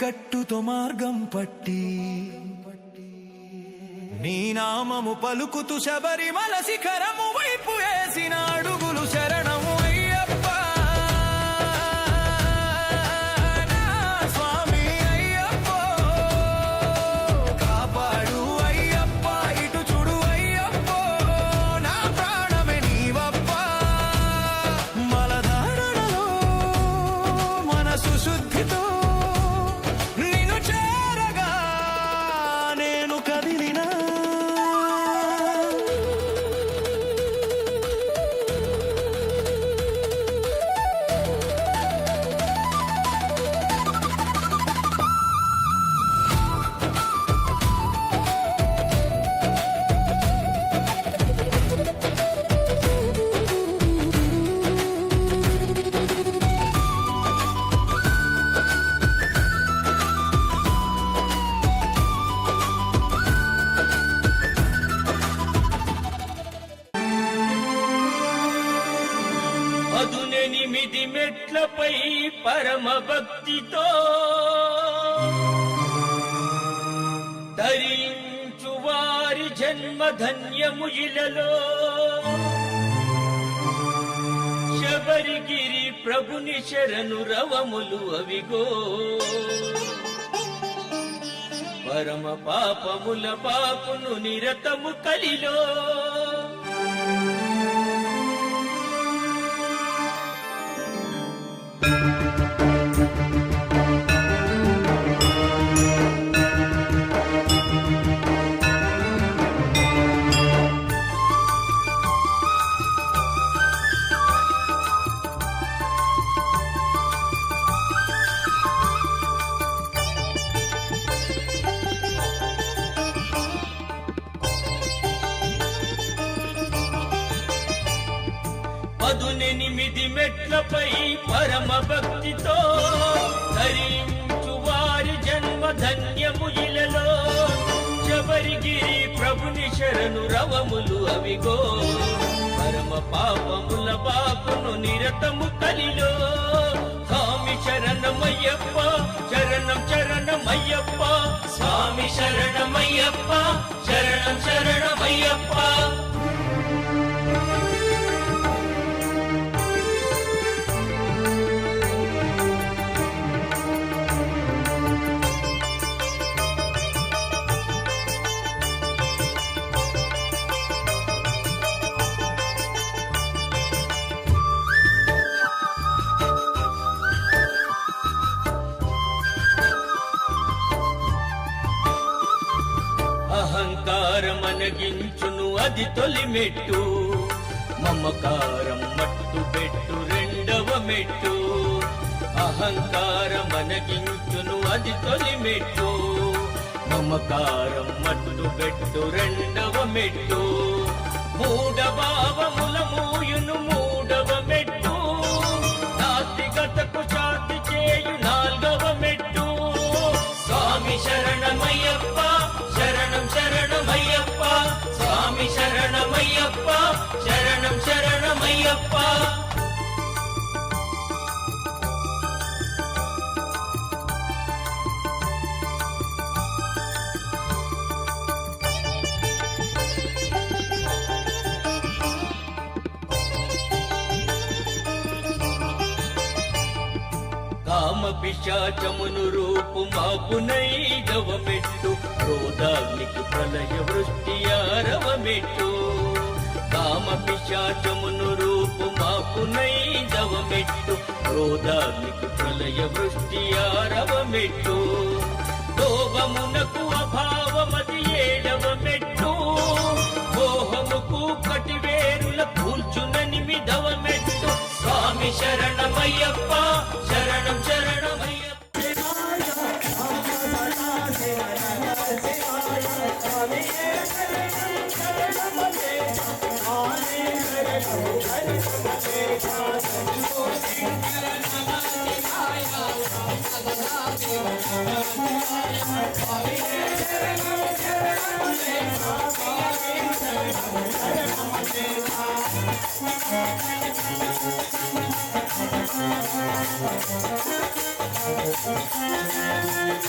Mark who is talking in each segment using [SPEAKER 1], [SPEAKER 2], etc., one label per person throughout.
[SPEAKER 1] కట్టుతో మార్గం పట్టి నీ నామము పలుకుతూ శబరిమల శిఖరము వైపు వేసిన అడుగులు శరణము అయ్యప్ప నా స్వామి అయ్యప్ప కాపాడు అయ్యప్ప ఇటు చూడు అయ్యప్ప నా ప్రాణమే నీవప్ప మలధారణలో మనసు శుద్ధితో నిన్ను చేరగా నేను కదిలినా
[SPEAKER 2] పదునెనిమిది మెట్లపై పరమ భక్తితో ధరించు వారి జన్మ ధన్యము ఇలలో శబరిగిరి ప్రభుని శరణు రవములు అవిగో పరమ పాపముల పాపును నిరతము కలిలో పదునెనిమిది మెట్లపై పరమ భక్తితో ధరించు వారి జన్మ ధన్యము ఇలలో శబరిగిరి ప్రభుని శరణు రవములు అవిగో పరమ పాపముల బాపును నిరతము కలిలో స్వామి శరణమయ్యప్ప శరణం శరణమయ్యప్ప స్వామి శరణమయ్యప్ప శరణం శరణమయ్యప్ప అహంకారమనగించును అది తొలి మెట్టు మమకారం మట్టు పెట్టు రెండవ మెట్టు అహంకారమనగించును అది తొలి మెట్టు మమకారం మట్టు పెట్టు రెండవ మెట్టు మూఢభావముల మూయును మూడవ మెట్టు నాస్తికతకు శాంతి చేయు నాల్గవ మెట్టు స్వామి శరణమయ్యప్ప శరణం శరణమయ్యప్ప స్వామి శరణమయ్యప్ప శరణం శరణమయ్యప్ప కామ పిశాచమును రూపు మాపునైదవ మెట్టు క్రోధాగ్నికి ప్రళయ వృష్టి ఆరవ మెట్టు కామ పిశాచమును రూపు మాపునైదవ మెట్టు క్రోధాగ్నికి ప్రళయ వృష్టి ఆరవ మెట్టు లోభమునకు అభావమది ఏడవ మెట్టు మోహముకు కటివేరుల కూల్చుననిమిదవ మెట్టు స్వామి శరణమయ్యప్ప శరణం శరణమయ్యప్ప
[SPEAKER 3] Thank you.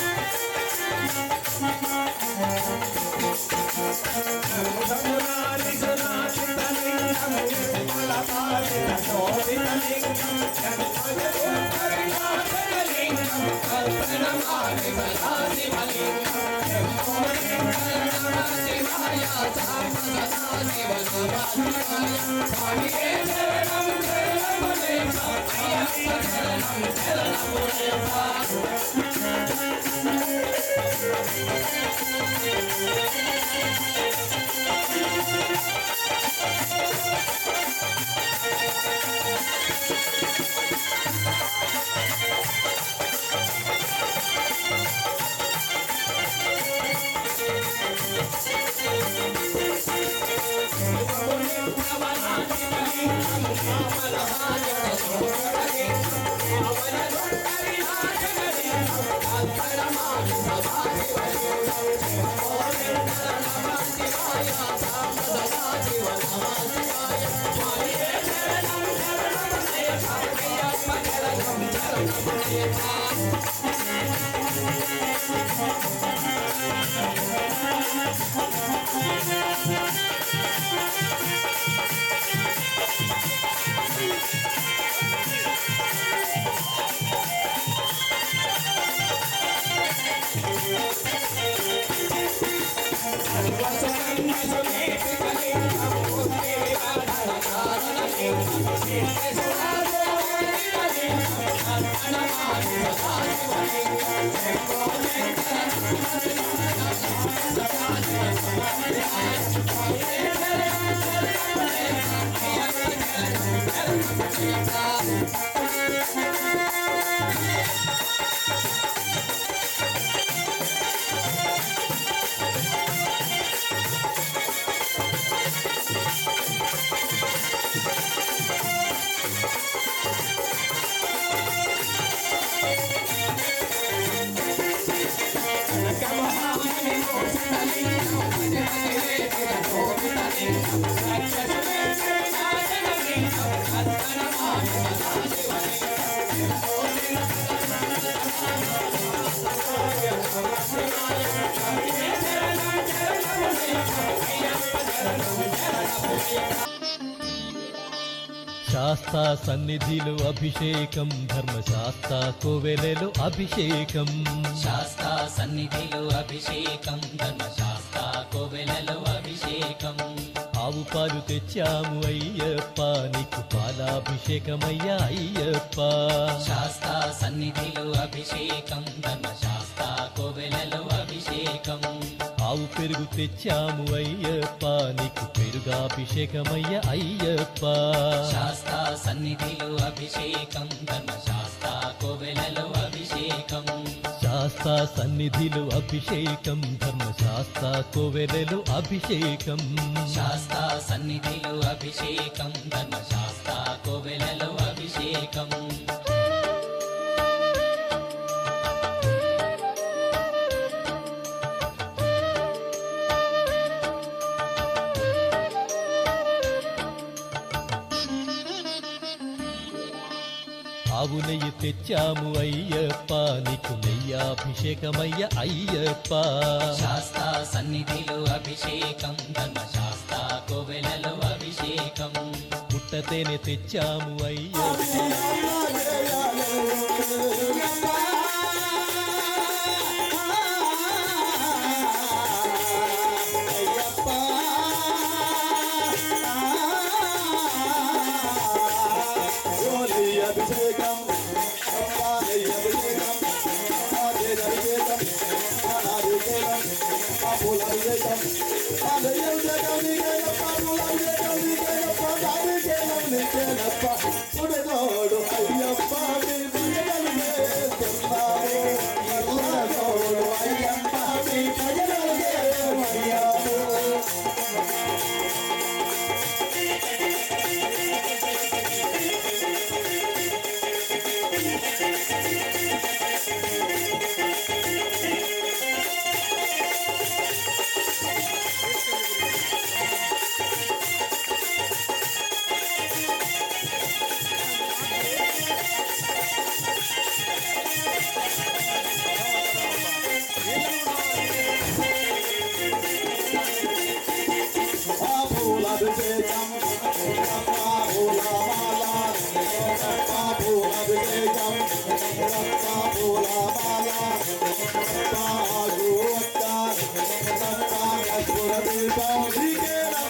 [SPEAKER 3] శాస్తా సన్నిధిలో అభిషేకం ధర్మశాస్త్ర కోవెలలో అభిషేకం
[SPEAKER 4] శాస్తా సన్నిధిలో అభిషేకం ధర్మశాస్త్ర కోవెలలో అభిషేకం
[SPEAKER 3] ఆవు పాలు తెచ్చాము అయ్యప్ప నీకు పాలాభిషేకమయ్యా అయ్యప్ప
[SPEAKER 4] శాస్తా సన్నిధిలో అభిషేకం ధర్మశాస్త్ర కోవెలలో అభిషేకం
[SPEAKER 3] ఆవు పెరుగు తెచ్చాము అయ్యప్ప నీకు పెరుగాభిషేకమయ్యా అయ్యప్ప
[SPEAKER 4] శాస్తా సన్నిధిలో అభిషేకం ధర్మశాస్త్ర కోవెలలో అభిషేకం
[SPEAKER 3] శాస్తా సన్నిధిలో అభిషేకం ధర్మశాస్త్ర కోవెలలో అభిషేకం
[SPEAKER 4] శాస్తా సన్నిధిలో అభిషేకం ధర్మశాస్త్ర కోవెలలో అభిషేకం
[SPEAKER 3] ఆవు నెయ్యి తెచ్చాము అయ్యప్ప నీకు నెయ్యాభిషేకమయ్య అయ్యప్ప
[SPEAKER 4] శాస్తా సన్నిధిలో అభిషేకం ధర్మశాస్త్ర కోవెలలో అభిషేకం
[SPEAKER 3] పుట్టతేనె తెచ్చాము అయ్యప్ప
[SPEAKER 5] Bye.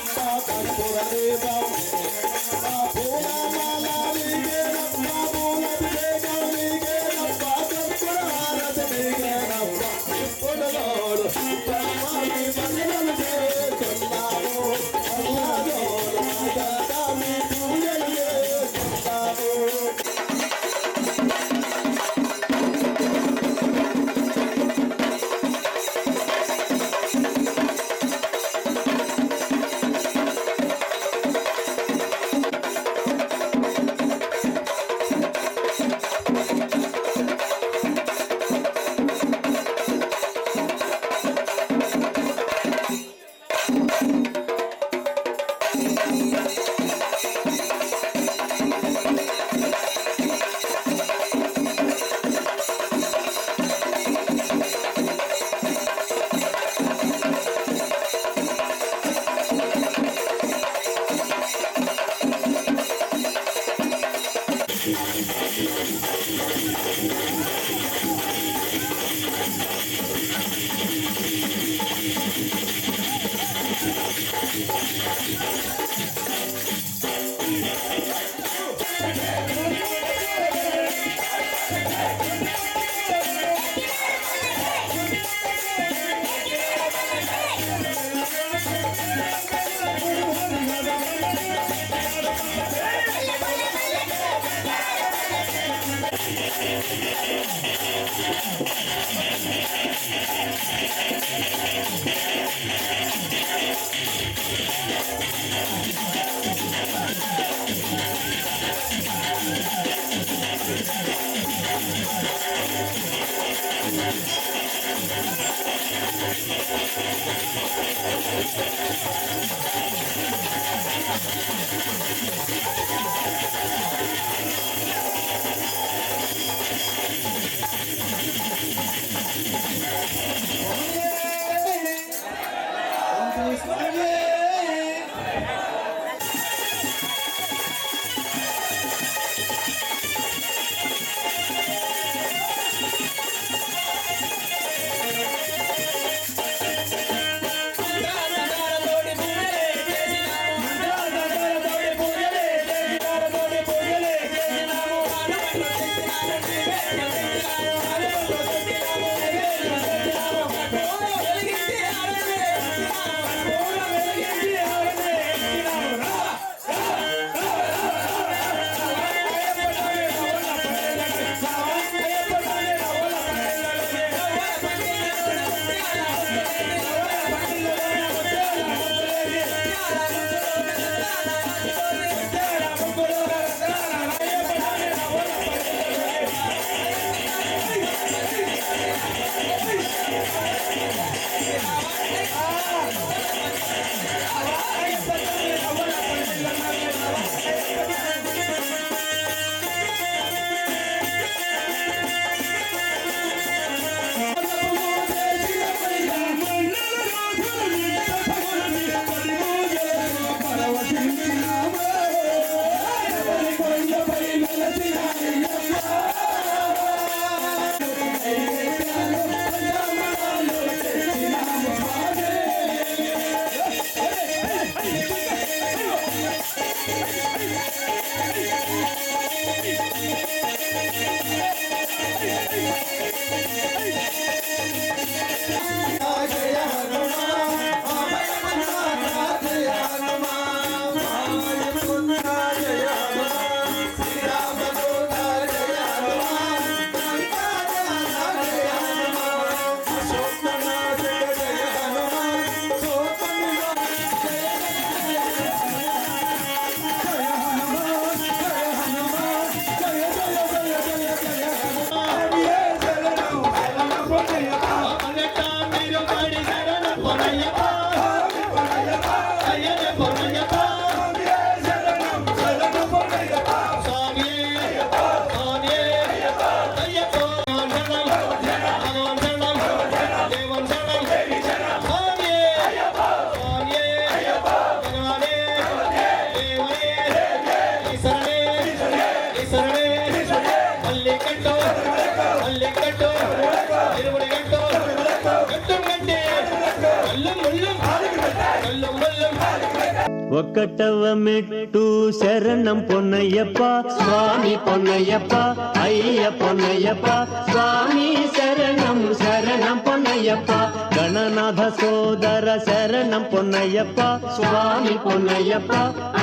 [SPEAKER 5] ఒకటవ మెట్టు శరణం పొన్నయ్యప్ప స్వామి పొన్నయ్యప్ప అయ్య పొన్నయ్యప్ప స్వామి శరణం శరణం పొన్నయ్యప్ప గణనాథ సోదర శరణం పొన్నయ్యప్ప స్వామి పొన్నయ్యప్ప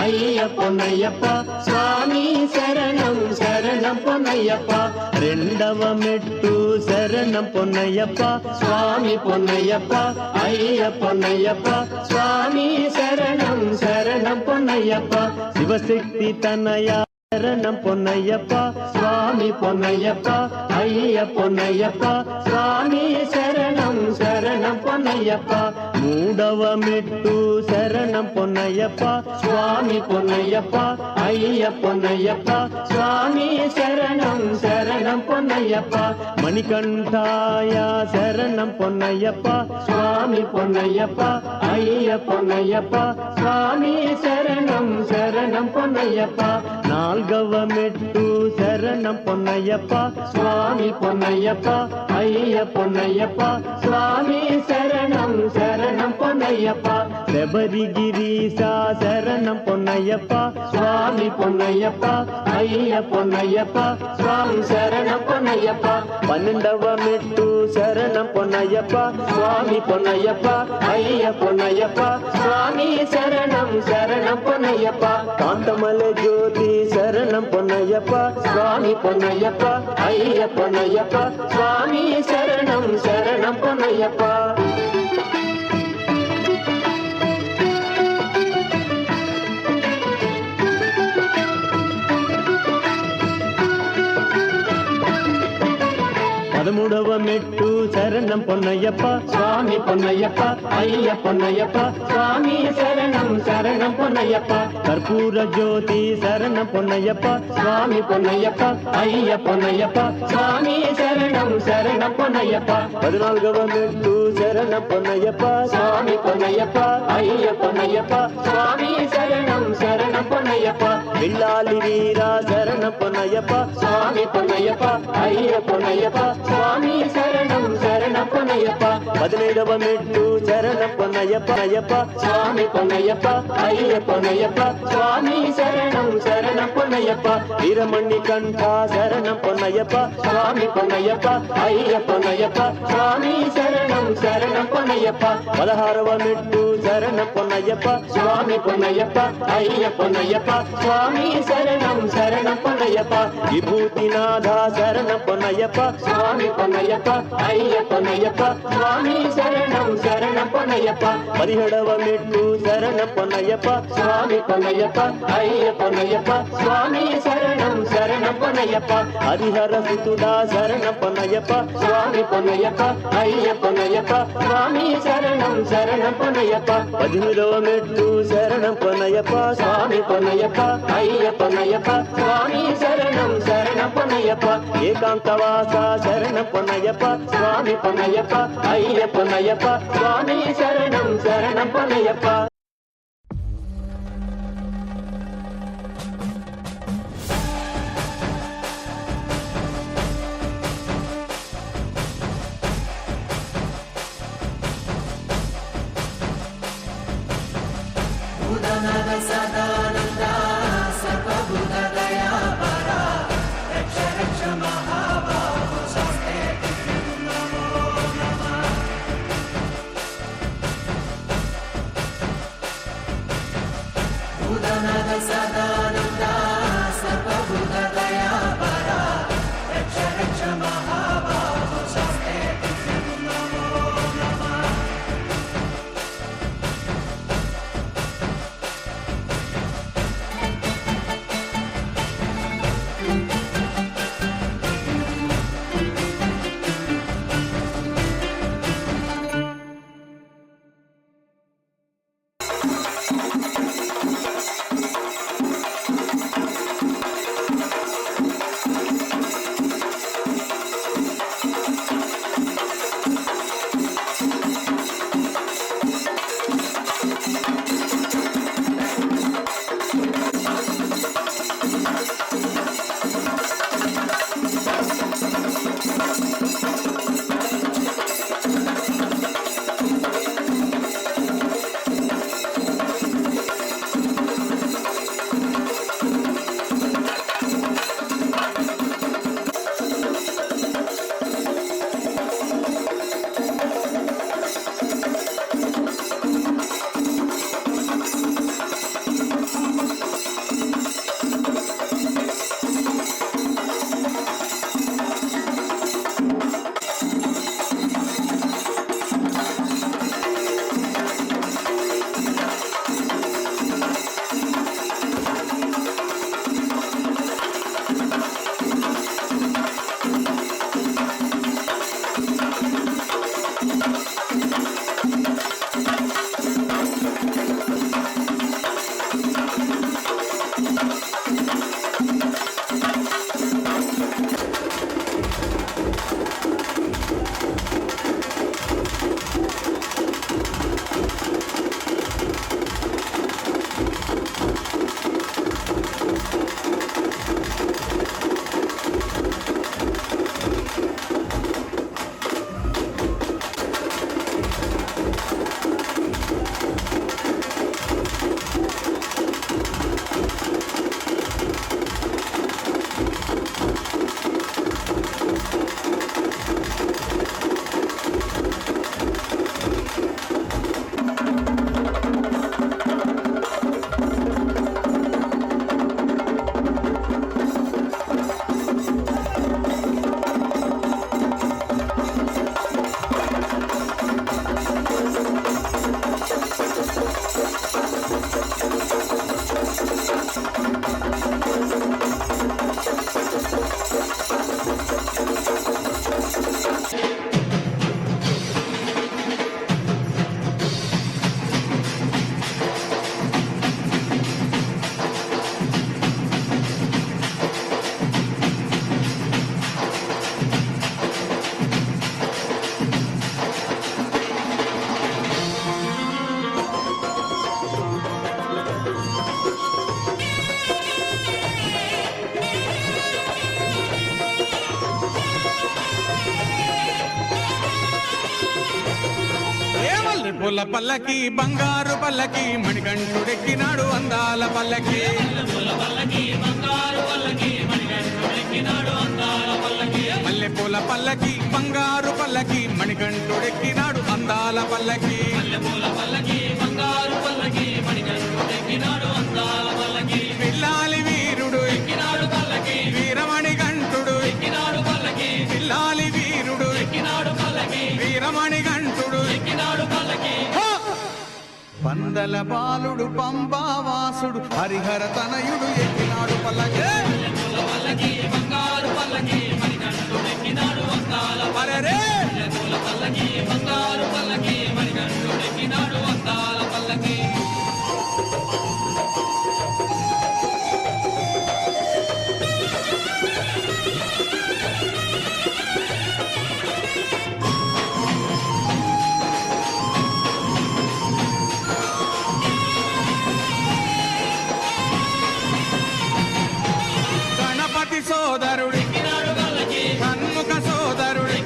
[SPEAKER 5] అయ్య పొన్నయ్యప్ప స్వామి శరణం శరణం పొన్నయ్యప్ప రెండవ మెట్టు శరణం పొన్నయ్యప్ప స్వామి పొన్నయ్యప్ప అయ్య పొన్నయ్యప్ప స్వామి శరణం శరణం పొన్నయ్యప్ప శివశక్తి తనయ శరణం పొన్నయ్యప్ప స్వామి పొన్నయ్యప్ప అయ్య పొన్నయ్యప్ప స్వామి శరణం శరణం పొన్నయ్యప్ప మూడవ మెట్టు శరణం పొన్నయ్యప్ప స్వామి పొన్నయ్యప్ప అయ్య పొన్నయ్యప్ప స్వామి శరణం శరణం పొన్నయ్యప్ప మణికంఠాయ శరణం పొన్నయ్యప్ప స్వామి పొన్నయ్యప్ప అయ్య పొన్నయ్యప్ప స్వామి శరణం శరణం శరణం పొన్నయ్యప్ప నాల్గవ మెట్టు శరణం పొన్నయ్యప్ప స్వామి పొన్నయ్యప్ప అయ్య పొన్నయ్యప్ప స్వామి శరణం శరణం పొన్నయ్యప్ప శబరిగిరీశ శరణం పొన్నయ్యప్ప స్వామి పొన్నయ్యప్ప అయ్య పొన్నయ్యప్ప స్వామి శరణం పొన్నయ్యప్ప 12వ మెట్టు శరణం పొన్నయ్యప్ప స్వామి పొన్నయ్యప్ప అయ్య పొన్నయ్యప్ప స్వామి శరణం శరణం పొన్నయ్యప్ప కాంతమల జ్యోతి శరణం పొన్నయ్యప్ప స్వామి పొన్నయ్యప్ప అయ్య పొన్నయ్యప్ప స్వామి శరణం శరణం పొన్నయ్యప్ప పదమూడవ మెట్టు శరణం పొన్నయ్యప్ప స్వామి పొన్నయ్యప్ప అయ్య పొన్నయ్యప్ప స్వామి శరణం శరణం పొన్నయ్యప్ప కర్పూర జ్యోతి శరణం పొన్నయ్యప్ప స్వామి పొన్నయ్యప్ప అయ్య పొన్నయ్యప్ప స్వామి శరణం శరణం పొన్నయ్యప్ప 14వ మెట్టు శరణం పొన్నయ్యప్ప స్వామి పొన్నయ్యప్ప అయ్య పొన్నయ్యప్ప స్వామి శరణం శరణం పొన్నయ్యప్ప బిల్లాలి వీరా శరణం పొన్నయ్యప్ప స్వామి పొన్నయ్యప్ప అయ్య పొన్నయ్యప్ప స్వామి శరణం శరణం పొన్నయ్యప్ప 17వ మెట్టు శరణం పొన్నయ్యప్ప అయ్యప్ప స్వామి పొన్నయ్యప్ప అయ్య పొన్నయ్యప్ప స్వామి శరణం శరణం పొన్నయ్యప్ప వీరమణి కంఠ శరణం పొన్నయ్యప్ప స్వామి పొన్నయ్యప్ప అయ్య పొన్నయ్యప్ప స్వామి శరణం శరణం పొన్నయ్యప్ప 16వ మెట్టు శరణం పొన్నయ్యప్ప స్వామి పొన్నయ్యప్ప అయ్య పొన్నయ్యప్ప స్వామి శరణం శరణం పొన్నయ్యప్ప విభూతినాథ శరణం పొన్నయ్యప్ప స్వామి పొన్నయ్యప్ప అయ్య పొన్నయ్యప్ప స్వామి శరణం శరణం పొన్నయ్యప్ప 17వ మెట్టు శరణం పొన్నయ్యప్ప స్వామి పొన్నయ్యప్ప అయ్య పొన్నయ్యప్ప స్వామి శరణం శరణం పొన్నయ్యప్ప హరిహర సుతుడా శరణం పొన్నయ్యప్ప స్వామి పొన్నయ్యప్ప అయ్య పొన్నయ్యప్ప స్వామి శరణం శరణం పొన్నయ్యప్ప 18వ మెట్టు శరణం పొన్నయ్యప్ప స్వామి పొన్నయ్యప్ప అయ్య పొన్నయ్యప్ప స్వామి శరణం శరణం పొన్నయ్యప్ప ఏకాంతవాస శరణం పొన్నయ్యప్ప స్వామి పొన్నయ్యప్ప అయ్య పొన్నయ్యప్ప స్వామి శరణం శరణం పొన్నయ్యప్ప
[SPEAKER 1] మల్లెపూల పల్లకి బంగారు పల్లకి మణికంఠుడెక్కినాడు అందాల పల్లకి మల్లెపూల పల్లకి బంగారు పల్లకి మణికంఠుడెక్కినాడు అందాల పల్లకి పిల్లాలి వీరుడు ఎక్కినాడు పల్లకి వీరమణి గంటుడు ఎక్కినాడు పల్లకి పిల్లాలి వీరుడు ఎక్కినాడు పల్లకి వీరమణి గంటుడు ఎక్కినాడు పల్లకి పందల బాలుడు పంబావాసుడు హరిహర తనయుడు ఎక్కినాడు పల్లకి బంగారు పల్లకి మణికంఠుడెక్కినాడు అందాల పల్లకి బంగారు పల్లకి మణికంఠుడెక్కినాడు అందాల పల్లకి సోదరుడు షణ్ముఖ సోదరుడు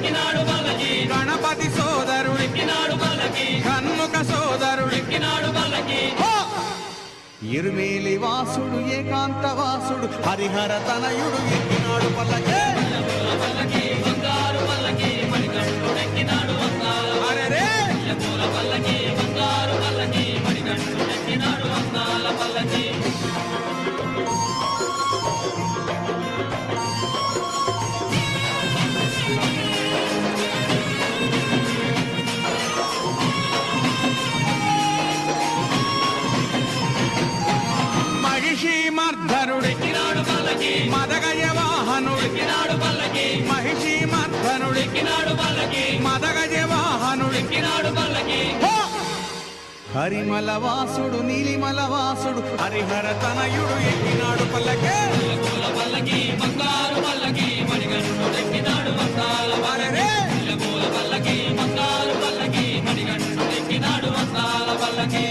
[SPEAKER 1] గణపతి సోదరుడు షణ్ముఖ సోదరుడు ఇరుమేలి వాసుడు ఏకాంత వాసుడు హరిహర తనయుడు ఎక్కినాడు పల్లకి అరెరే మర్ధనుడెక్కినాడు పల్లకి మదగజ వాహనుడెక్కినాడు పల్లకి మహిషి మర్ధనుడెక్కినాడు పల్లకి మదగజ వాహనుడెక్కినాడు పల్లకి హరిమల వాసుడు నీలిమల వాసుడు హరిహర తనయుడు ఎక్కినాడు పల్లకి పల్లకి బంగారు పల్లకి మణికంఠుడెక్కినాడు అందాల పల్లకి బంగారు పల్లకి మణికంఠుడెక్కినాడు అందాల పల్లకి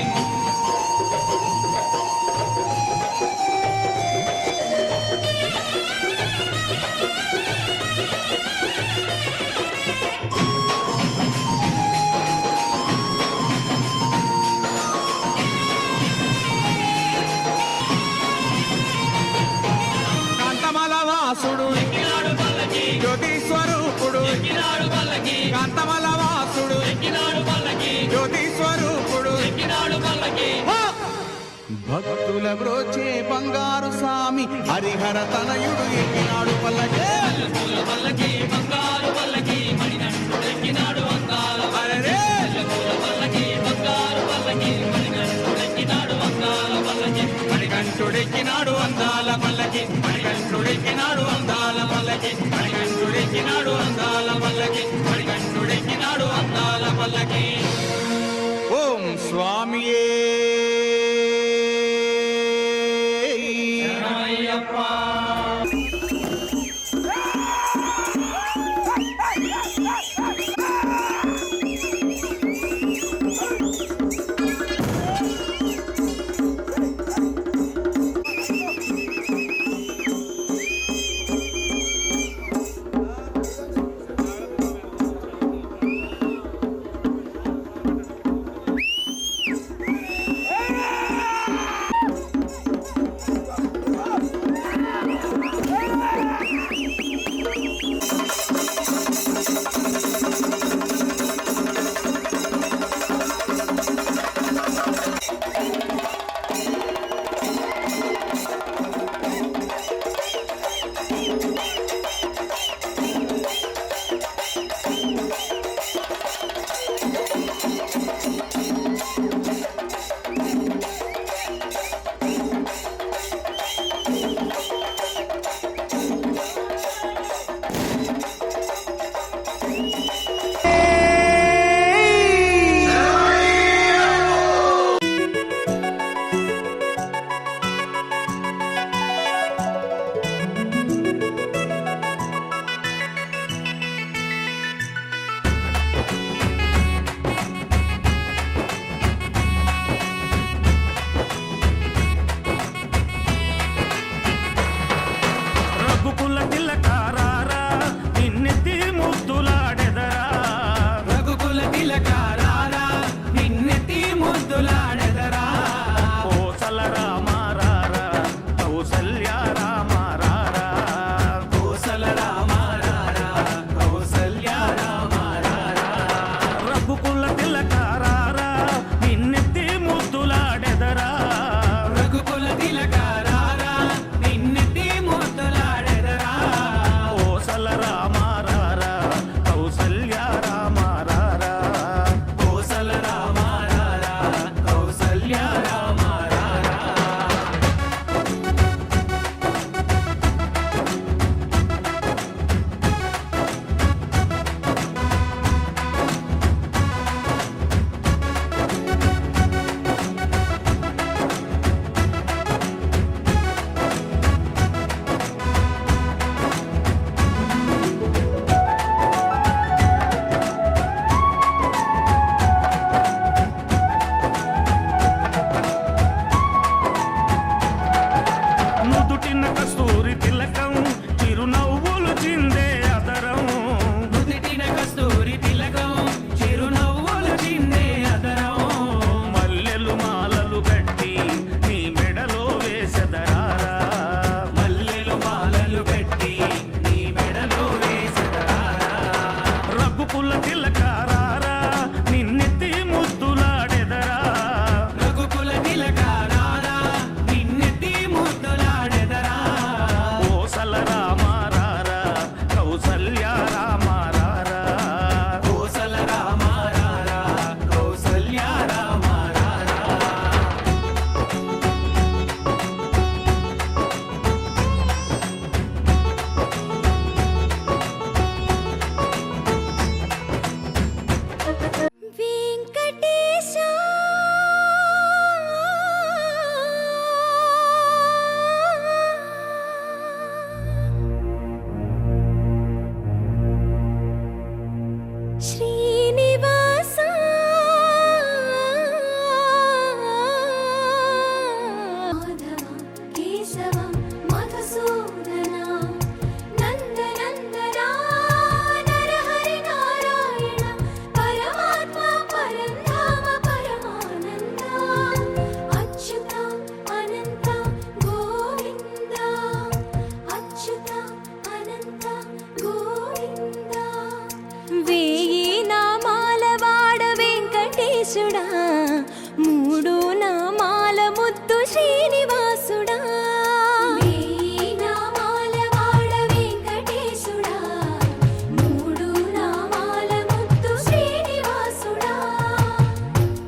[SPEAKER 1] వాసుడు జ్యోతి స్వరూపుడు కాంతమల వాసుడు జ్యోతి స్వరూపుడు భక్తుల బ్రోచే బంగారు స్వామి హరిహర తనయుడు ఎక్కినాడు పల్లకి మణికంఠుడెక్కినాడు అందాల పల్లకి మణికంఠుడెక్కినాడు అందాల పల్లకి మణికంఠుడెక్కినాడు అందాల పల్లకి మణికంఠుడెక్కినాడు అందాల పల్లకి ఓం స్వామియే రామ రారా కౌసల్య రామ రారా కోసల రామ రారా కౌసల్య రామ రారా రఘుకుల తిలక రారా నిన్నెత్తి ముద్దులాడెదరా రఘుకుల తిలక రారా నిన్నెత్తి ముద్దులాడెదరా కోసల రామ రారా కౌసల్య రామ రారా కోసల రామ రారా కౌసల్య రామ రారా నుదుటిన కస్తూరి తిలకం చిరునవ్వులు చిందే అదరం నుదుటిన కస్తూరి తిలకం చిరునవ్వులు చిందే అదరం మల్లెలు మాలలు కట్టి నీ మెడలో వేసెదరారా మల్లెలు మాలలు కట్టి నీ మెడలో వేసెదరారా రఘుకుల తిలక రారా నిన్నెత్తి ముద్దులాడెదరా రఘుకుల తిలక రారా నిన్నెత్తి ముద్దులాడెదరా కోసల రామ రారా కౌసల్య రామ రారా కోసల రామ రారా కౌసల్య రామ రారా
[SPEAKER 6] వెంకటేశ శ్రీనివాస మాధవ కేశవ మధుసూదన నందనందన నరహరి నారాయణ పరమాత్మ పరంధామ పరమానంద అచ్యుత అనంత గోవింద అచ్యుత అనంత గోవింద వేయి నామాల వాడ వెంకటేశుడా మూడు నామాల ముద్దు శ్రీనివాసుడా వేయి నామాల వాడ వెంకటేశుడా మూడు నామాల ముద్దు శ్రీనివాసుడా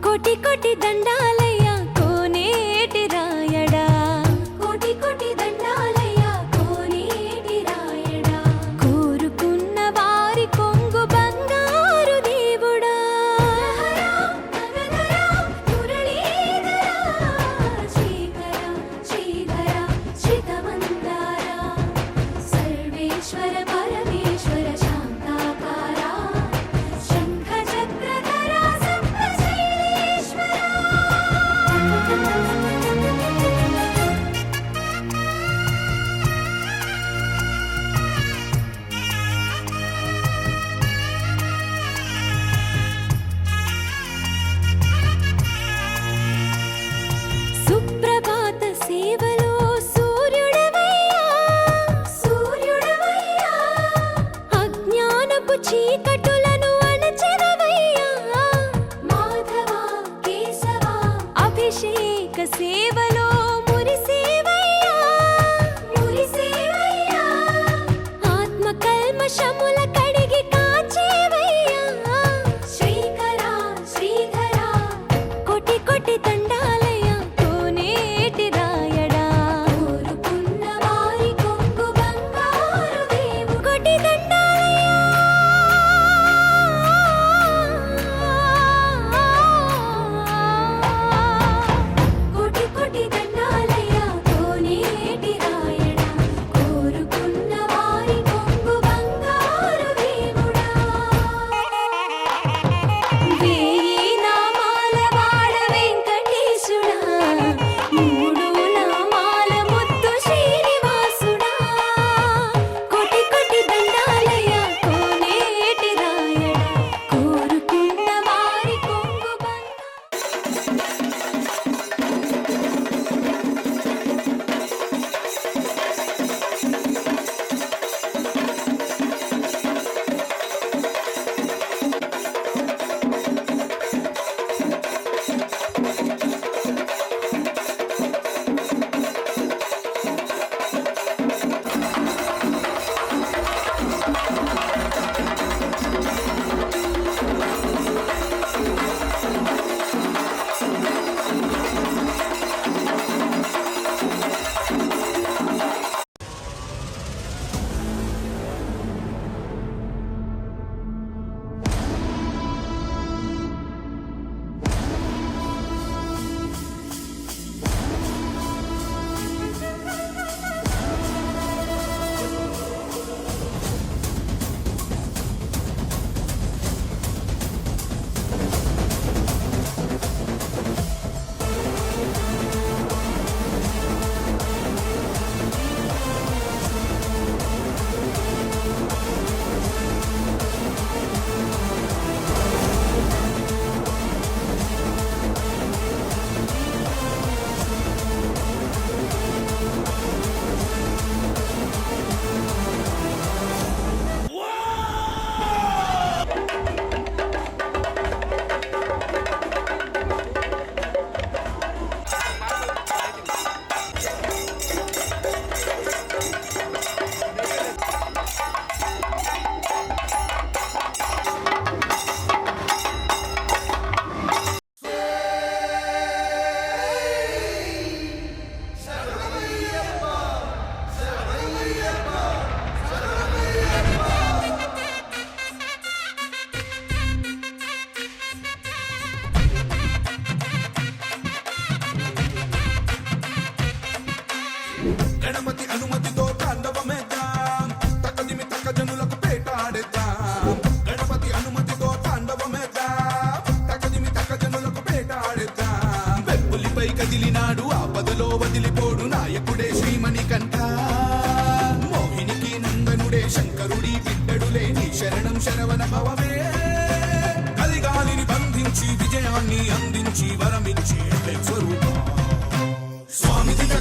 [SPEAKER 6] కోటి కోటి దండాలయ్య కోనేటి రాయడా కోటి కోటి దండాలయ్య కోనేటి రాయడా కోరుకున్న వారి కొంగు బంగారు దేవుడా సర్వేశ్వర పరమేశ్వర శాంతాకారా శంఖ చక్రధరా సప్తశైలేశ్వరా సుప్రభాత సేవలో సూర్యుడవయ్యా సూర్యుడవయ్యా అజ్ఞానపు చీకటులను అణచెదవయ్యా మాధవ కేశవ అభిషేక సేవలో మురిసేవయ్యా మురిసేవయ్యా ఆత్మ కల్మషముల కడిగి కాచేవయ్యా శ్రీకర శ్రీధర కోటి కోటి దండాలయ కోనేటి రాయడా కోరుకున్న వారి కొంగు బంగారు దేవు కోటి దండాలయ కోటి కోటి దండాలయ
[SPEAKER 7] ఆపదలో వదిలిపోడు నాయకుడే శ్రీమణికంఠ మోహినికి నందనుడే శంకరుడి బిడ్డడులే నీ శరణం శరవణ భవమే కలిగాలిని బంధించి విజయాన్ని అందించి వరమిచ్చి స్వరూప స్వామి దిగ